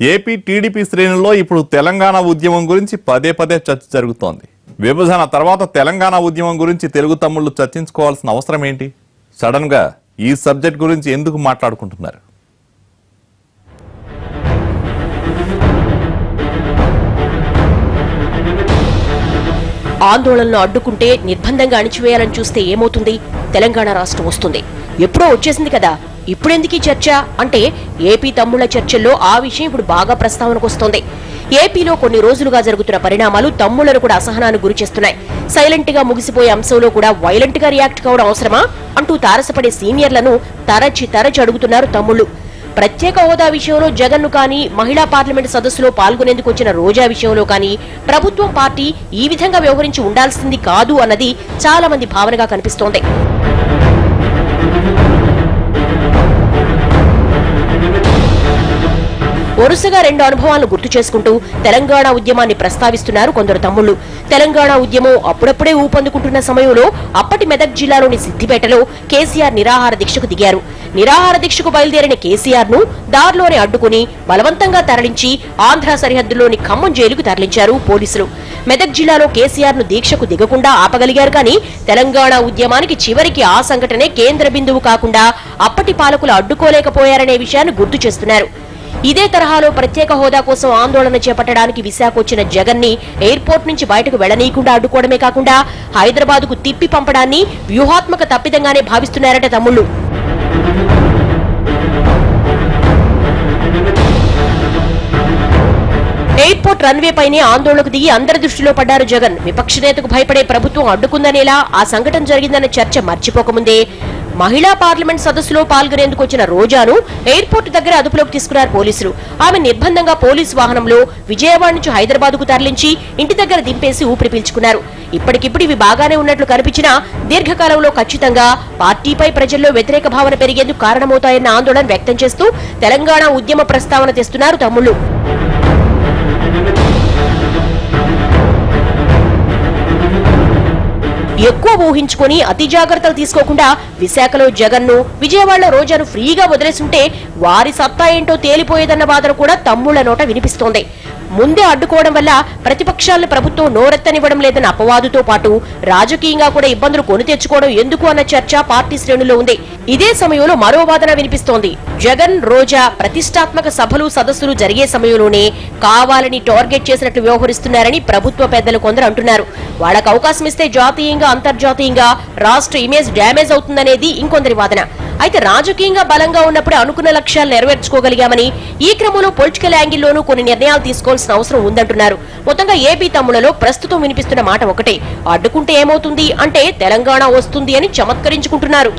AP TDP శ్రేణుల్లో ఇప్పుడు తెలంగాణ ఉద్యమం గురించి పదే పదే చర్చ జరుగుతోంది. విభజన తర్వాత తెలంగాణ ఉద్యమం గురించి తెలుగు తమ్ముళ్లు చర్చించుకోవాల్సిన అవసరం ఏంటి? సడన్ గా ఈ సబ్జెక్ట్ గురించి ఎందుకు మాట్లాడుకుంటున్నారు? ఆందోళనను అడ్డుకుంటే నిర్బంధంగా అణిచివేయాలని చూస్తే ఏమవుతుంది? తెలంగాణ రాష్ట్రం వస్తుంది. ఎప్పుడో వచ్చేసింది కదా, ఇప్పుడెందుకీ చర్చ అంటే ఏపీ తమ్ముళ్ల చర్చల్లో ఆ విషయం ఇప్పుడు బాగా ప్రస్తావనకు వస్తోంది. ఏపీలో కొన్ని రోజులుగా జరుగుతున్న పరిణామాలు తమ్ముళ్లను కూడా అసహనానికి గురి చేస్తున్నాయి. సైలెంట్ గా ముగిసిపోయే అంశంలో కూడా వైలెంట్ గా రియాక్ట్ కావడం అవసరమా అంటూ తారసపడే సీనియర్లను తరచి అడుగుతున్నారు తమ్ముళ్లు. ప్రత్యేక హోదా విషయంలో జగన్ ను కానీ, మహిళా పార్లమెంట్ సదస్సులో పాల్గొనేందుకు వచ్చిన రోజా విషయంలో కానీ ప్రభుత్వం పార్టీ ఈ విధంగా వ్యవహరించి ఉండాల్సింది కాదు అన్నది చాలా మంది భావనగా కనిపిస్తోంది. వరుసగా రెండు అనుభవాలను గుర్తు చేసుకుంటూ తెలంగాణ ఉద్యమాన్ని ప్రస్తావిస్తున్నారు కొందరు తమ్ముళ్లు. తెలంగాణ ఉద్యమం అప్పుడప్పుడే ఊపందుకుంటున్న సమయంలో అప్పటి మెదక్ జిల్లాలోని సిద్దిపేటలో కేసీఆర్ నిరాహార దీక్షకు దిగారు. నిరాహార దీక్షకు బయలుదేరిన కేసీఆర్ ను దారిలోనే అడ్డుకుని బలవంతంగా తరలించి ఆంధ్ర సరిహద్దులోని ఖమ్మం జైలుకు తరలించారు పోలీసులు. మెదక్ జిల్లాలో కేసీఆర్ ను దీక్షకు దిగకుండా ఆపగలిగారు కానీ తెలంగాణ ఉద్యమానికి చివరికి ఆ సంఘటనే కేంద్ర బిందువు కాకుండా అప్పటి పాలకులు అడ్డుకోలేకపోయారనే విషయాన్ని గుర్తు చేస్తున్నారు. ఇదే తరహాలో ప్రత్యేక హోదా కోసం ఆందోళన చేపట్టడానికి విశాఖ వచ్చిన జగన్ ని ఎయిర్పోర్ట్ నుంచి బయటకు వెళ్లనీయకుండా అడ్డుకోవడమే కాకుండా హైదరాబాద్ కు తిప్పి పంపడాన్ని వ్యూహాత్మక తప్పిదంగానే భావిస్తున్నారట తమ్ముళ్లు. ఎయిర్పోర్ట్ రన్వే పైనే ఆందోళనకు దిగి అందరి దృష్టిలో పడ్డారు జగన్. విపక్ష నేతకు భయపడే ప్రభుత్వం అడ్డుకుందనేలా ఆ సంఘటన జరిగిందన్న చర్చ మర్చిపోకముందే మహిళా పార్లమెంట్ సదస్సులో పాల్గొనేందుకు వచ్చిన రోజాను ఎయిర్పోర్ట్ దగ్గర అదుపులోకి తీసుకున్నారు పోలీసులు. ఆమె నిర్బంధంగా పోలీసు వాహనంలో విజయవాడ నుంచి హైదరాబాద్ కు తరలించి ఇంటి దగ్గర దింపేసి ఊపిరి పీల్చుకున్నారు. ఇప్పటికిప్పుడు ఇవి బాగానే ఉన్నట్లు కనిపించినా దీర్ఘకాలంలో ఖచ్చితంగా పార్టీపై ప్రజల్లో వ్యతిరేక భావన పెరిగేందుకు కారణమవుతాయన్న ఆందోళన వ్యక్తం చేస్తూ తెలంగాణ ఉద్యమ ప్రస్తావన తెస్తున్నారు తమ్ముళ్లు. ఎక్కువ ఊహించుకుని అతి జాగ్రత్తలు తీసుకోకుండా విశాఖలో జగన్ ను, విజయవాడలో రోజాను ఫ్రీగా వదిలేసుంటే వారి సత్తా ఏంటో తేలిపోయేదన్న వాదన కూడా తమ్ముళ్ల నోట వినిపిస్తోంది. ముందే అడ్డుకోవడం వల్ల ప్రతిపక్షాలను ప్రభుత్వం నోరెత్తనివ్వడం లేదన్న అపవాదుతో పాటు రాజకీయంగా కూడా ఇబ్బందులు కొని తెచ్చుకోవడం ఎందుకు అన్న చర్చ పార్టీ శ్రేణుల్లో ఉంది. ఇదే సమయంలో మరో వాదన వినిపిస్తోంది. జగన్, రోజా ప్రతిష్టాత్మక సభలు, సదస్సులు జరిగే సమయంలోనే కావాలని టార్గెట్ చేసినట్లు వ్యవహరిస్తున్నారని ప్రభుత్వ పెద్దలు కొందరు అంటున్నారు. వాళ్ళకు అవకాశం ఇస్తే జాతీయంగా, అంతర్జాతీయంగా రాష్ట్ర ఇమేజ్ డ్యామేజ్ అవుతుందనేది ఇంకొందరి వాదన. అయితే రాజకీయంగా బలంగా ఉన్నప్పుడే అనుకున్న లక్ష్యాలు నెరవేర్చుకోగలిగామని, ఈ క్రమంలో పొలిటికల్ యాంగిల్లోనూ కొన్ని నిర్ణయాలు తీసుకోవాల్సిన అవసరం ఉందంటున్నారు. మొత్తంగా ఏపీ తమ్ముళ్లలో ప్రస్తుతం వినిపిస్తున్న మాట ఒకటే, అడ్డుకుంటే ఏమవుతుంది అంటే తెలంగాణ వస్తుంది అని చమత్కరించుకుంటున్నారు.